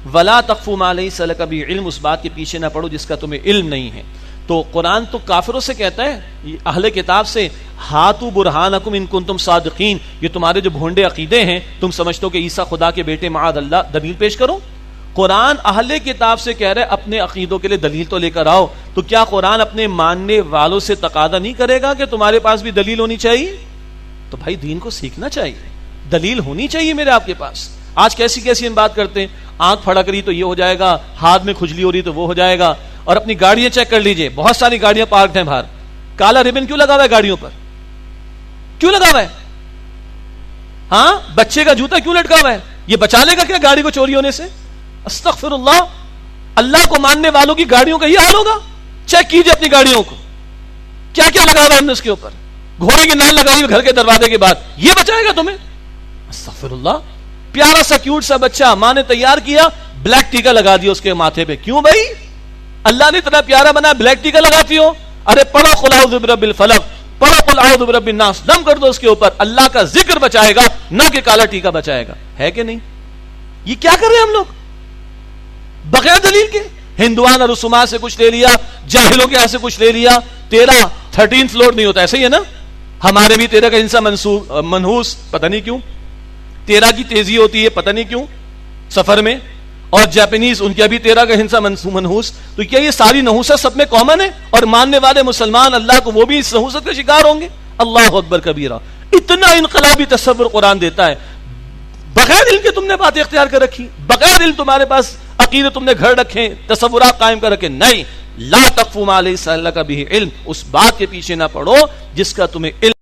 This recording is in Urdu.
ولا تقف ما لیس لک بہ علم، اس بات کے پیچھے نہ پڑو جس کا تمہیں علم نہیں ہے. تو قرآن تو کافروں سے کہتا ہے، اہل کتاب سے، ہاتو برہانکم ان کنتم صادقین، یہ تمہارے جو بھونڈے عقیدے ہیں، تم سمجھتے ہو کہ عیسیٰ خدا کے بیٹے، معاذ اللہ، دلیل پیش کرو. قرآن اہل کتاب سے کہہ رہے اپنے عقیدوں کے لیے دلیل تو لے کر آؤ. تو کیا قرآن اپنے ماننے والوں سے تقاضا نہیں کرے گا کہ تمہارے پاس بھی دلیل ہونی چاہیے؟ تو بھائی دین کو سیکھنا چاہیے، دلیل ہونی چاہیے میرے آپ کے پاس. آج کیسی کیسی ہم بات کرتے ہیں، آنکھ پھڑک رہی تو یہ ہو جائے گا، ہاتھ میں کھجلی ہو رہی تو وہ ہو جائے گا. اور اپنی گاڑیاں چیک کر لیجئے، بہت ساری گاڑیاں پارکڈ ہیں باہر، کالا ریبن کیوں لگا ہوا ہے گاڑیوں پر؟ کیوں لگا ہوا ہے؟ ہاں، بچے کا جوتا کیوں لٹکا ہوا ہے؟ یہ بچا لے گا کیا گاڑی کو چوری ہونے سے؟ استغفر اللہ. اللہ کو ماننے والوں کی گاڑیوں کا یہ حال ہوگا؟ چیک کیجئے اپنی گاڑیوں کو، کیا کیا لگا ہوا ہے ہم نے اس کے اوپر. گھوڑے کی نال لگائی ہوئی گھر کے دروازے کے بعد، یہ بچائے گا تمہیں؟ استغفر اللہ. پیارا سا کیوٹ سا بچہ ماں نے تیار کیا، بلیک ٹیکا لگا دیا اس کے ماتھے پہ. کیوں بھائی؟ اللہ نے اتنا پیارا بنا، بلیک ٹیکا لگاتی ہو؟ ارے پڑھو قل اعوذ برب الفلق، پڑھو قل اعوذ برب الناس، دم کر دو اس کے اوپر. اللہ کا ذکر بچائے گا، نہ کہ کالا ٹیکا بچائے گا. ہے کہ نہیں؟ یہ کیا کر رہے ہیں ہم لوگ بغیر دلیل کے؟ ہندوان اور رسومات سے کچھ لے لیا، جاہلوں کے یہاں سے کچھ لے لیا. تیرا 13 فلور نہیں ہوتا، ایسے ہی ہے نا؟ ہمارے بھی 13 کا ہندسہ منحوس، پتہ نہیں کیوں. 13 کی تیزی ہوتی ہے، پتہ نہیں کیوں سفر میں. اور جاپنیز ان کے بھی 13 کا ہندسہ منحوس. تو کیا یہ ساری نحوست سب میں کامن ہے؟ اور ماننے والے مسلمان اللہ کو، وہ بھی اس نحوست کا شکار ہوں گے؟ اللہ اکبر کبیرہ. اتنا انقلابی تصور قرآن دیتا ہے. بغیر علم کے تم نے باتیں اختیار کر رکھی، بغیر علم تمہارے پاس عقیدے تم نے گھر رکھے، تصورات قائم کر رکھے. نہیں، لا تقف ما لیس لک بہ علم، اس بات کے پیچھے نہ پڑو جس کا تمہیں علم